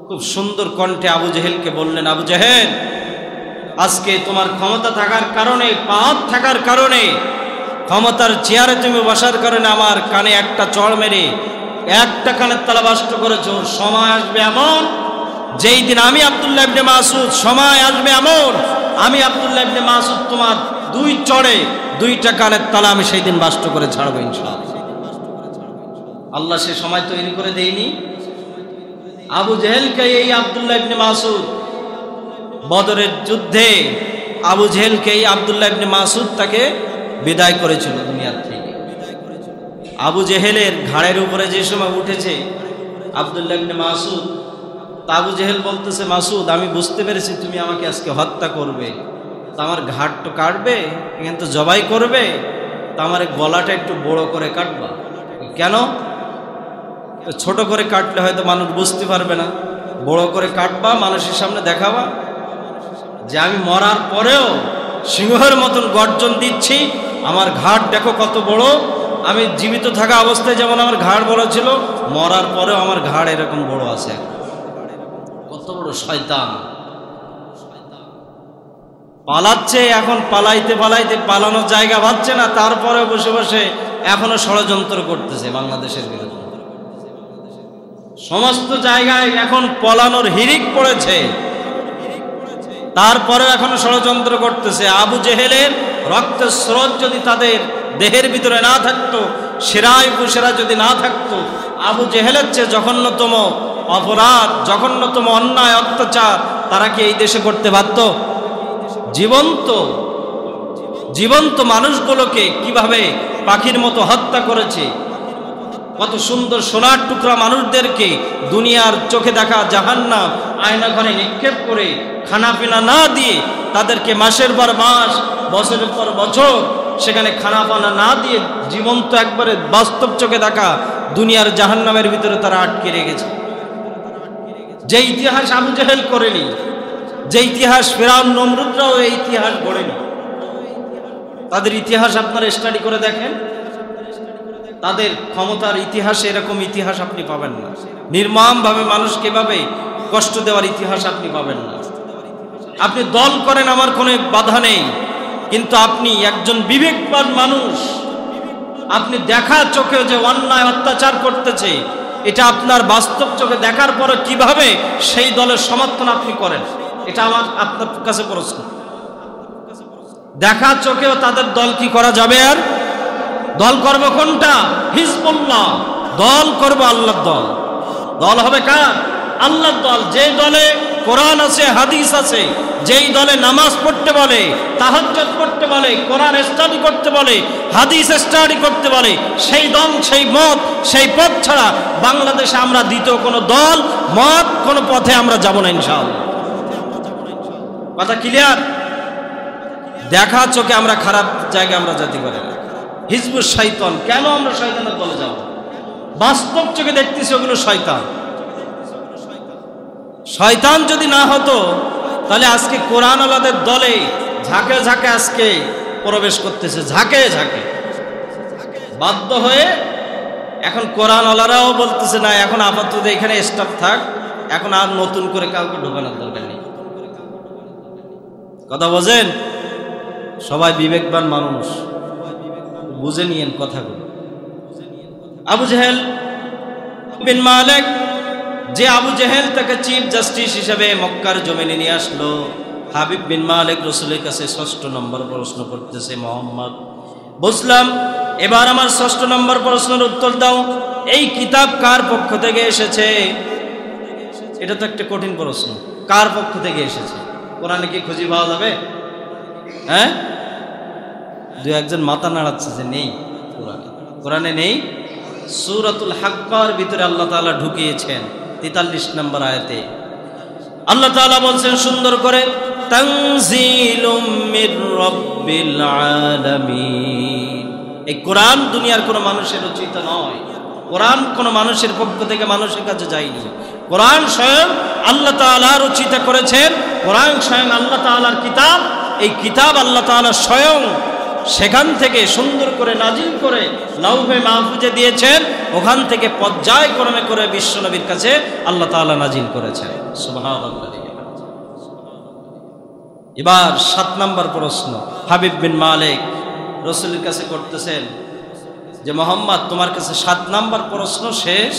খুব সুন্দর কণ্ঠে আবু জেহেলকে বললেন, আবু জেহেল, আজকে তোমার ক্ষমতা থাকার কারণে, পাওয়ার থাকার কারণে, ক্ষমতার চেয়ারে তুমি বসার কারণে আমার কানে একটা চড় মেরে একটা কানের তলা বাস্ট করেছো। সময় আসবে এমন, যেই দিন আমি আব্দুল্লাহ ইবনে মাসউদ, সময় আসবে এমন আমি আব্দুল্লাহ ইবনে মাসউদ তোমার 2 চড়ে 2টা কানের তলা আমি সেই দিন বাস্ট করে ছাড়বো ইনশাআল্লাহ। আল্লাহ সে সময় তৈরি করে দেয়নি। আবু জেহেলকে এই আব্দুল্লাহ ইবনে মাসউদ বদরের যুদ্ধে আবু জেহেলকে এই আব্দুল্লাহ ইবনে মাসউদ তাকে বিদায় করেছিল দুনিয়ার থেকে। আবু জেহেলের ঘাড়ের উপরে যে সময় উঠেছে আব্দুল্লাহ ইবনে মাসউদ, তা আবু জেহেল বলতেছে, মাসউদ, আমি বুঝতে পেরেছি তুমি আমাকে আজকে হত্যা করবে, তা আমার ঘাট তো কাটবে, এখানে তো জবাই করবে, তা আমার গলাটা একটু বড় করে কাটবা। কেন? ছোট করে কাটলে হয়তো মানুষ বুঝতে পারবে না, বড় করে কাটবা, মানুষের সামনে দেখাবা যে আমি মরার পরেও সিংহের মতন গর্জন দিচ্ছি, আমার ঘাট দেখো কত বড়, আমি জীবিত থাকা অবস্থায় যেমন আমার ঘাড় বড় ছিল, মরার পরেও আমার ঘাড় এরকম বড় আছে। কত বড় শয়তান! পালাচ্ছে, এখন পালাইতে পালাইতে পালানোর জায়গা পাচ্ছে না, তারপরে বসে বসে এখনো ষড়যন্ত্র করতেছে বাংলাদেশের বিরুদ্ধে। সমস্ত জায়গায় এখন পলানোর হিড়িক পড়েছে, তারপরে এখনো ষড়যন্ত্র করতেছে। আবু জেহেলের রক্তের স্রোত যদি তাদের দেহের ভিতরে না থাকতো, শিরায় উপশিরা যদি না থাকতো, আবু জেহেলের চেয়ে জঘন্যতম অপরাধ, জঘন্যতম অন্যায় অত্যাচার তারা কি এই দেশে করতে পারত? জীবন্ত মানুষগুলোকে কিভাবে পাখির মতো হত্যা করেছে, কত সুন্দর সোনার টুকরা মানুষদেরকে দুনিয়ার চোখে দেখা জাহান্নাম আয়না ঘরে নিক্ষেপ করে খানা পিনা না দিয়ে তাদেরকে মাসের পর মাস, বছরের পর বছর সেখানে খানা পানা না দিয়ে জীবন্ত একবারে বাস্তব চোখে দেখা দুনিয়ার জাহান্নামের ভিতরে তারা আটকে রেখেছে। যে ইতিহাস আবু জেহেল করেনি, যে ইতিহাস ফিরআউন নমরুদরাও এই ইতিহাস গড়েনি। তাদের ইতিহাস আপনারা স্টাডি করে দেখেন, তাদের ক্ষমতার ইতিহাসে এরকম ইতিহাস আপনি পাবেন না। নির্মমভাবে মানুষকে এভাবে কষ্ট দেওয়ার ইতিহাস আপনি পাবেন না। আপনি দল করেন, আমার কোনো বাধা নেই, কিন্তু আপনি একজন বিবেকবান মানুষ, আপনি দেখা চোখে যে অন্যায় অত্যাচার করতেছে এটা আপনার বাস্তব চোখে দেখার পরে কিভাবে সেই দলের সমর্থন আপনি করেন, এটা আমার আপনার কাছে প্রশ্ন। দেখা চোখেও তাদের দল কি করা যাবে? আর দল করব কোনটা? হিজবুল্লাহ। দল করব আল্লাহর দল। দল হবে কার? আল্লাহর দল। যে দলে কোরআন আছে, হাদিস আছে, যেই দলে নামাজ পড়তে বলে, তাহাজ্জুদ পড়তে বলে, কোরআন স্টাডি করতে বলে, হাদিস স্টাডি করতে বলে, সেই দল, সেই মত, সেই পথ ছাড়া বাংলাদেশে আমরা দ্বিতীয় কোনো দল, মত, কোনো পথে আমরা যাব না ইনশাআল্লাহ। কথা ক্লিয়ার? দেখা চোখে আমরা খারাপ জায়গায় আমরা যেতে পারি না। হিজবুল শয়তান, কেন আমরা শয়তানের দলে যাব? বাস্তব চোখে দেখতেছি ওগুলো শয়তান। শয়তান যদি না হতো তাহলে আজকে কোরআন আলাদের দলে ঝাঁকে ঝাঁকে আজকে প্রবেশ করতেছে, ঝাঁকে ঝাঁকে বাধ্য হয়ে। এখন কোরআন আলারাও বলতেছে না, এখন আপাতত এখানে স্টাফ থাক, এখন আর নতুন করে কাউকে ঢোকানোর দরকার নেই। কথা বোঝেন? সবাই বিবেকবান মানুষ, বুঝে নিয়েন কথাগুলো। আবু জেহেল বিন মালিক, যে আবু জেহেল তাকে চিফ জাস্টিস হিসেবে মক্কার জমিনে নিয়ে আসলো, হাবিব বিন মালিক রসুলের কাছে ৬ষ্ঠ নম্বর প্রশ্ন করতেছে, মোহাম্মদ বুঝলাম, এবার আমার ৬ষ্ঠ নম্বর প্রশ্নের উত্তর দাও। এই কিতাব কার পক্ষ থেকে এসেছে? এটা তো একটা কঠিন প্রশ্ন। কার পক্ষ থেকে এসেছে? কোরআনে কি খুঁজে পাওয়া যাবে? হ্যাঁ, দু একজন মাথা নাড়াচ্ছে যে নেই, কোরআনে নেই। সূরাতুল হাক্কার ভিতরে আল্লাহ তাআলা ঢুকিয়েছেন ৪৩ নম্বর আয়াতে। আল্লাহ তাআলা বলছেন সুন্দর করে, তানজিলুম মির রাব্বিল আলামিন। এই কোরআন দুনিয়ার কোনো মানুষের রচিত নয়, কোরআন কোনো মানুষের পক্ষ থেকে মানুষের কাছে যায়নি। কোরআন স্বয়ং আল্লাহ তাআলা রচিত করেছেন, কোরআন স্বয়ং আল্লাহ তাআলার কিতাব। এই কিতাব আল্লাহ তাআলা স্বয়ং সেখান থেকে সুন্দর করে নাজিল করে লাউহে মাহফুজে দিয়েছেন, ওখান থেকে পর্যায়ক্রমে করে বিশ্বনবীর কাছে আল্লাহ তাআলা নাজিল করেছেন। সুবহানাল্লাহ। এবার ৭ নম্বর প্রশ্ন হাবিব বিন মালিক রাসূলের কাছে করতেছেন যে, মুহাম্মদ তোমার কাছে ৭ নম্বর প্রশ্ন, শেষ,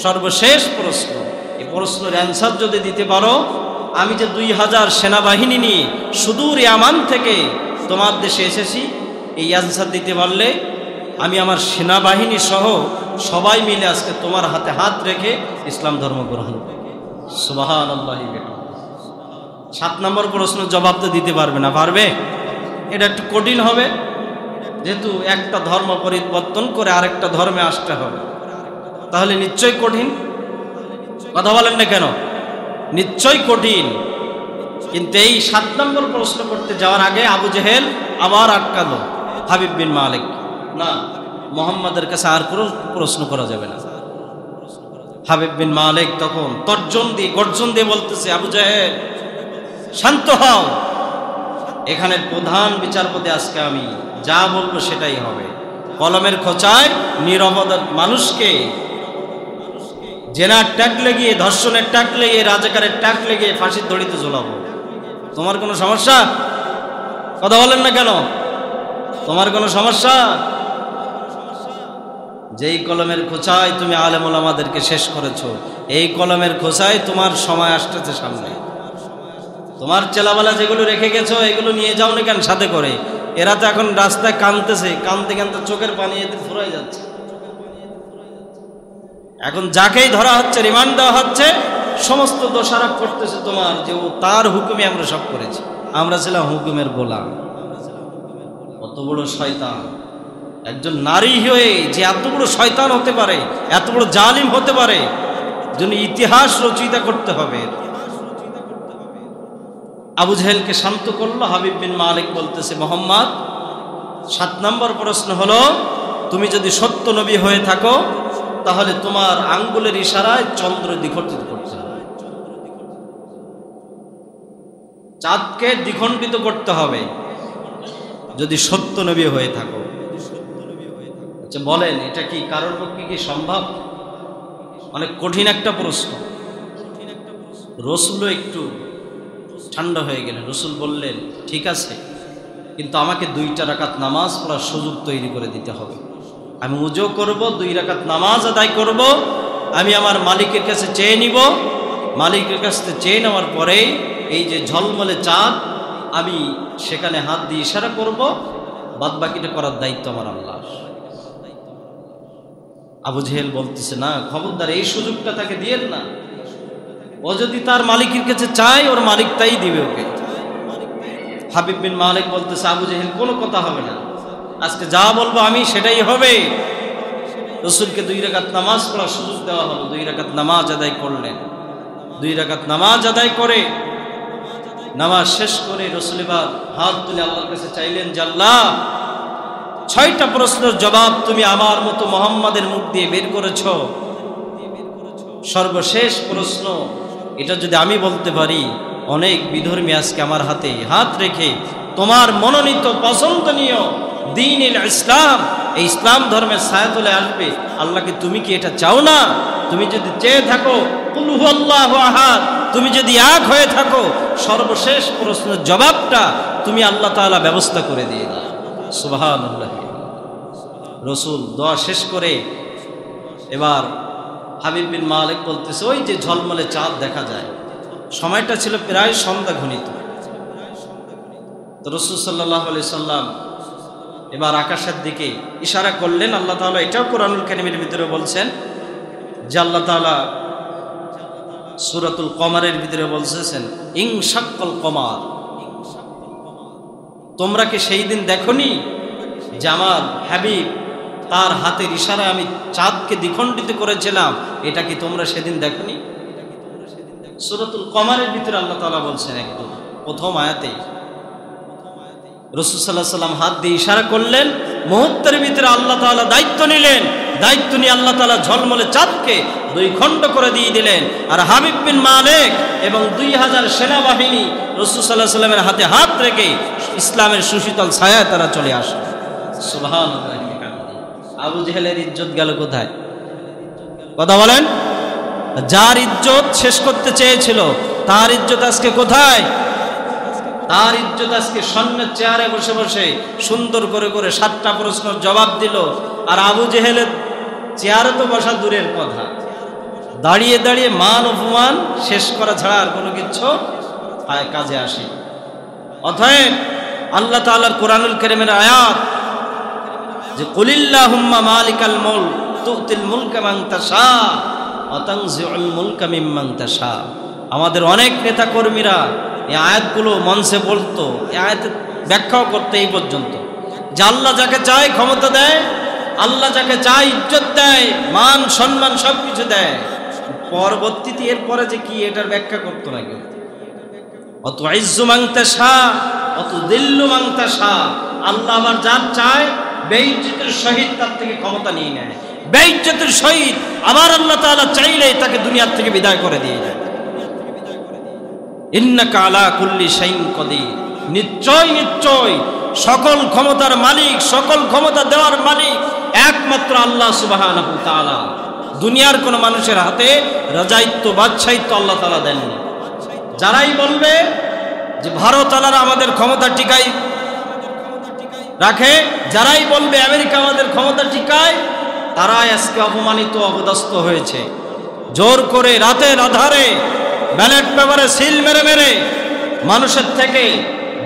সর্বশেষ প্রশ্ন। এই প্রশ্নের অ্যান্সার যদি দিতে পারো, আমি যে ২০০০ সেনাবাহিনী নিয়ে সুদূর ইয়ামান থেকে তোমার দেশে এসেছি, এই অ্যান্সার দিতে পারলে আমি আমার সেনাবাহিনী সহ সবাই মিলে আজকে তোমার হাতে হাত রেখে ইসলাম ধর্ম গ্রহণ করি। সুবহানাল্লাহ। ৭ নম্বর প্রশ্নের জবাব তো দিতে পারবে না, পারবে? এটা একটু কঠিন হবে, যেহেতু একটা ধর্ম পরিবর্তন করে আরেকটা ধর্মে আসতে হবে, তাহলে নিশ্চয়ই কঠিন। কথা বলেন না কেন? নিশ্চয়ই কঠিন। কিন্তু এই ৭ নম্বর প্রশ্ন করতে যাওয়ার আগে আবু জেহেল আবার আটকালো হাবিব বিন মালিক, না, মুহাম্মাদের কাছে আর কোনো প্রশ্ন করা যাবে না। হাবিব বিন মালিক তখন গর্জন দিয়ে বলতেছে, আবু জেহেল শান্ত হও, এখানের প্রধান বিচারপতি আজকে আমি, যা বলবো সেটাই হবে। কলমের খোঁচায় নিরপরাধ মানুষকে জেনার ট্যাগ লেগিয়ে, ধর্ষণের ট্যাগ লেগিয়ে, রাজাকারের ট্যাগ লেগিয়ে ফাঁসির দড়িতে ঝোলাবো। তোমার কোনো সমস্যা? কথা বলেন না কেন? তোমার কোনো সমস্যা? যেই কলমের খোঁচায় তুমি আলেম ওলামাদেরকে শেষ করেছো, এই কলমের খোঁচায় তোমার সময় আসতেছে সামনে। তোমার চেলাবেলা যেগুলো রেখে গেছো এগুলো নিয়ে যাও না কেন সাথে করে? এরা তো এখন রাস্তায় কাঁদতেছে, কাঁদতে কাঁদতে চোখের পানি এতে ফুরাই যাচ্ছে। এখন যাকেই ধরা হচ্ছে, রিমান্ড দেওয়া হচ্ছে, সমস্ত দোষারোপ করতেছে তোমার, যে ও তার হুকুমে আমরা সব করেছি, আমরা ছিলাম হুকুমের গোলাম। কত বড় শয়তান! একজন নারী হয়ে যে এত বড় শয়তান হতে পারে, এত বড় জালিম হতে পারে, জন্য ইতিহাস রচয়িতা করতে হবে। আবু জেহেলকে শান্ত করলো হাবিব বিন মালিক, বলতেছে মোহাম্মদ 7 নম্বর প্রশ্ন হলো, তুমি যদি সত্য নবী হয়ে থাকো তাহলে তোমার আঙ্গুলের ইশারায় চন্দ্র দ্বিখণ্ডিত করতে হবে, চাঁদকে দ্বিখণ্ডিত করতে হবে যদি সত্য নবী হয়ে থাকো। আচ্ছা বলেন, এটা কি কারোর পক্ষে কি সম্ভব? অনেক কঠিন একটা প্রশ্ন। রসুলও একটু ঠান্ডা হয়ে গেলেন। রসুল বললেন, ঠিক আছে, কিন্তু আমাকে 2 রাকাত নামাজ পড়ার সুযোগ তৈরি করে দিতে হবে। আমি উজু করব, 2 রাকাত নামাজ আদায় করব, আমি আমার মালিকের কাছে চেয়ে নিব, মালিকের কাছে চেয়ে নেওয়ার পরে এই যে ঝলমলে চাঁদ, আমি সেখানে হাত দিয়ে ইশারা করব, বাদ বাকিটা করার দায়িত্ব আমার আল্লাহ। আবু জেহেল বলতেছে, না, খবরদার, এই সুযোগটা তাকে দিয়েন না। ও যদি তার মালিকের কাছে চায়, ওর মালিক তাই দিবে ওকে। হাবিব বিন মালিক বলতেছে, আবু জেহেল কোনো কথা হবে না, আজকে যা বলবো আমি সেটাই হবে। রসুলকে 2 রাকাত নামাজ পড়ার সুযোগ দেওয়া হলো। 2 রাকাত নামাজ আদায় করলেন। 2 রাকাত নামাজ আদায় করে, নামাজ শেষ করে রসুল এবার হাত তুলে আল্লাহর কাছে চাইলেন, যে আল্লাহ, 6টা প্রশ্নের জবাব তুমি আমার মতো মুহাম্মাদের মুখ দিয়ে বের করেছ। সর্বশেষ প্রশ্ন, এটা যদি আমি বলতে পারি, অনেক বিধর্মী আজকে আমার হাতে হাত রেখে তোমার মনোনীত পছন্দনীয় দ্বীনুল ইসলাম, এই ইসলাম ধর্মের ছায়াতলে আসবে। আল্লাহকে তুমি কি এটা চাও না? তুমি যদি চেয়ে থাকো, কুল হুয়াল্লাহু আহাদ, তুমি যদি এক হয়ে থাকো, সর্বশেষ প্রশ্নের জবাবটা তুমি আল্লাহ তাআলা ব্যবস্থা করে দিয়ে দাও। সুবহানাল্লাহ। রসুল দোয়া শেষ করে এবার হাবিব বিন মালিক বলতেছে, ওই যে ঝলমলে চাঁদ দেখা যায়, সময়টা ছিল প্রায় সন্ধ্যা ঘনিত। তো রসুল সাল্লাল্লাহু আলাইহি সাল্লাম এবার আকাশের দিকে ইশারা করলেন। আল্লাহ তাআলা এটাও কোরআনুল কারীমের ভিতরে বলছেন, যে আল্লাহ তাআলা সূরাতুল কমারের ভিতরে বলছেন, ইনশাক্কাল কমার, তোমরা কি সেই দিন দেখোনি যে আমার হাবিব তার হাতের ইশারায় আমি চাঁদকে দ্বিখণ্ডিত করেছিলাম? এটা কি তোমরা সেদিন দেখোনি? সূরাতুল কমারের ভিতরে আল্লাহ তাআলা বলছেন, একদম প্রথম আয়াতেই রাসূল সাল্লাল্লাহু আলাইহি ওয়াসাল্লাম হাত দিয়ে ইশারা করলেন। মুহূর্তের ভিতরে আল্লাহ তাআলা দায়িত্ব নিলেন। দায়িত্ব নিয়ে আল্লাহ তাআলা ঝলমলে চাঁদকে 2 খণ্ড করে দিয়ে দিলেন। আর হাবিব বিন মালিক এবং 2000 সেনাবাহিনী রাসূল সাল্লাল্লাহু আলাইহি ওয়াসাল্লামের হাতে হাত রেখে ইসলামের সুশীতল ছায়ায় তারা চলে আসে। সুবহানাল্লাহ। আবু জেহেলের ইজ্জত গেল কোথায়? কথা বলেন। যার ইজ্জত শেষ করতে চেয়েছিল, তার ইজ্জত আজকে কোথায়? তার ইজ্জত আজকে স্বর্ণের চেয়ারে বসে বসে সুন্দর করে করে 7টা প্রশ্নের জবাব দিল। আর আবু জেহেলের চেয়ারে তো বসা দূরের কথা, দাঁড়িয়ে দাঁড়িয়ে মান অপমান শেষ করা ছাড়া আর কোনো কিছু কাজে আসে। অতএব আল্লাহ তাআলার কোরআনুল কারীমের আয়াত, যে কুলিল্লাহুম্মা মালিকাল মুলক তুতিল মুলকা মান তাশা ওয়া তানজিউল মুলকা মিম্মান তাশা। আমাদের অনেক নেতা কর্মীরা এই আয়াতগুলো মঞ্চে বলতো, এই আয়াতের ব্যাখ্যাও করতে এই পর্যন্ত, যে আল্লাহ যাকে চায় ক্ষমতা দেয়, আল্লাহ যাকে চায় ইজ্জত দেয়, মান সম্মান সবকিছু দেয়। পরবর্তীতে এরপরে যে কি, এটার ব্যাখ্যা করতো না কেউ। অত ইজ্জু মান তাশা অত দিল্লু মান তাশা। আল্লাহ আবার যার চায় বেইজ্জতের সহিত তার থেকে ক্ষমতা নিয়ে নেয়, বেইজ্জতের সহিত আবার আল্লাহ তাআলা চাইলে তাকে দুনিয়ার থেকে বিদায় করে দিয়ে যায়। ইন্নাকা আলা কুল্লি শাইইন কাদির, নিশ্চয় নিশ্চয় সকল ক্ষমতার মালিক, সকল ক্ষমতা দেওয়ার মালিক একমাত্র আল্লাহ সুবহানাহু ওয়া তাআলা। দুনিয়ার কোন মানুষের হাতে রাজাইত্ব বাদশাহিত্ব আল্লাহ তাআলা দেননি। যারাই বলবে যে ভারত আলারা আমাদের ক্ষমতা টিকাই রাখে, যারাই বলবে আমেরিকা আমাদের ক্ষমতা টিকায়, তারাই আজকে অপমানিত অপদস্থ হয়েছে। জোর করে রাতের আধারে ব্যালট পেপারে সিল মেরে মেরে মানুষের থেকে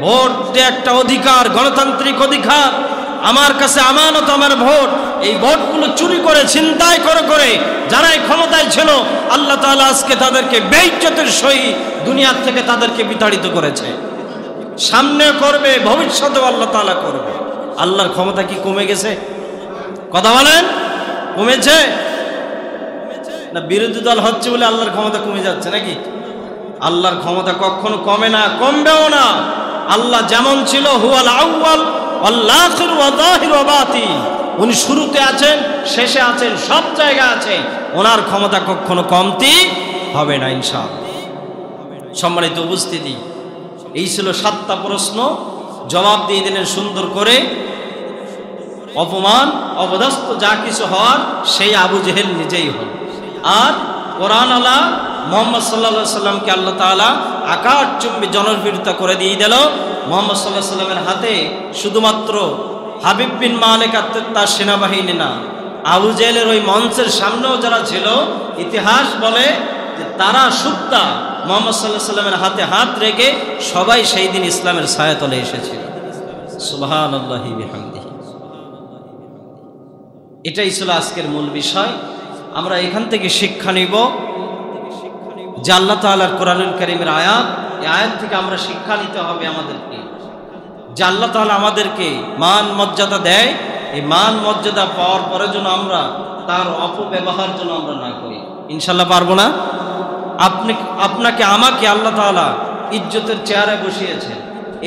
ভোট যে একটা অধিকার, গণতান্ত্রিক অধিকার, আমার কাছে আমানত আমার ভোট, এই ভোটগুলো চুরি করে ছিনতাই করে করে যারাই ক্ষমতায় ছিল, আল্লাহ তাআলা আজকে তাদেরকে বেইজ্জতের সহিত দুনিয়ার থেকে তাদেরকে বিতাড়িত করেছে। সামনে করবে, ভবিষ্যতেও আল্লাহ তাআলা করবে। আল্লাহর ক্ষমতা কি কমে গেছে? কথা বলেন, কমেছে না বিরোধী দল হচ্ছে বলে আল্লাহর ক্ষমতা কমে যাচ্ছে নাকি? আল্লাহর ক্ষমতা কখনো কমে না, কমবেও না। আল্লাহ যেমন ছিল, হুয়াল আউয়াল ওয়াল আখির ওয়া যাহির ওয়া বাতিন, উনি শুরুতে আছেন, শেষে আছেন, সব জায়গায় আছেন। ওনার ক্ষমতা কখনো কমতি হবে না ইনশাআল্লাহ। সম্মানিত উপস্থিতি, এই ছিল 7টা প্রশ্ন, জবাব দিয়ে দিলেন সুন্দর করে। অপমান অপদস্থ যা কিছু হওয়ার সেই আবু জেহেল নিজেই হল। আর কোরআন আলা মুহাম্মদ সাল্লাল্লাহু আলাইহি সাল্লামকে আল্লাহ তাআলা আকাশচুম্বী জনপ্রিয়তা করে দিয়ে দিল। মুহাম্মদ সাল্লাল্লাহু আলাইহি সাল্লামের হাতে শুধুমাত্র হাবিব বিন মালিক তার সেনাবাহিনী না, আবু জেহেলের ওই মঞ্চের সামনেও যারা ছিল, ইতিহাস বলে যে তারা সুদ্ধা মুহাম্মদ সাল্লাল্লাহু আলাইহি সাল্লামের হাতে হাত রেখে সবাই সেই দিন ইসলামের ছায়াতলে এসেছিল। সুবহানাল্লাহি বিহামদিহি। এটাই ছিল আজকের মূল বিষয়। আমরা এখান থেকে শিক্ষা নিব যে আল্লাহ তাআলার কোরআনুল কারীমের আয়াত, এই আয়াত থেকে আমরা শিক্ষা নিতে হবে আমাদেরকে যে আল্লাহ তাআলা আমাদেরকে মান মর্যাদা দেয়, এই মান মর্যাদা পাওয়ার পরে যেন আমরা তার অপব্যবহার যেন আমরা না করি। ইনশাআল্লাহ পারবো না? আপনাকে আমাকে আল্লাহ তাআলা ইজ্জতের চেয়ারে বসিয়েছেন।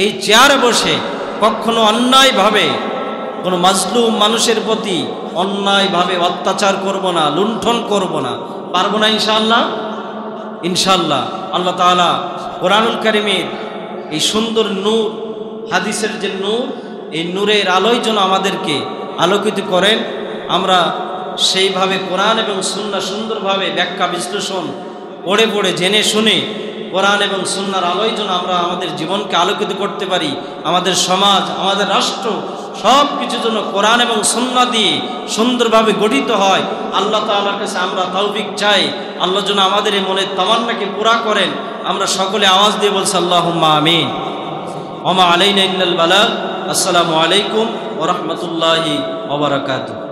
এই চেয়ারে বসে কখনো অন্যায়ভাবে কোনো মাজলুম মানুষের প্রতি অন্যায়ভাবে অত্যাচার করব না, লুণ্ঠন করব না। পারবো না ইনশাআল্লাহ? ইনশাআল্লাহ। আল্লাহ তাআলা কোরআনুল কারীমের এই সুন্দর নূর, হাদিসের যে নূর, এই নূরের আলোয় যেন আমাদেরকে আলোকিত করেন। আমরা সেইভাবে কোরআন এবং সুন্নাহ সুন্দরভাবে ব্যাখ্যা বিশ্লেষণ পড়ে পড়ে জেনে শুনে কোরআন এবং সুন্নাহর আলোয় যেন আমরা আমাদের জীবনকে আলোকিত করতে পারি। আমাদের সমাজ, আমাদের রাষ্ট্র সব কিছু যেন কোরআন এবং সুন্নাহ দিয়ে সুন্দরভাবে গঠিত হয়। আল্লাহ তাআলার কাছে আমরা তৌফিক চাই। আল্লাহ যেন আমাদের এই মনের তামান্নাকে পুরা করেন। আমরা সকলে আওয়াজ দিয়ে বলছি আল্লাহুম্মা আমিন। ওয়া মা আলাইনা ইল্লাল বালাগ। আসসালামু আলাইকুম ওয়া রাহমাতুল্লাহি ওয়া বারাকাতুহু।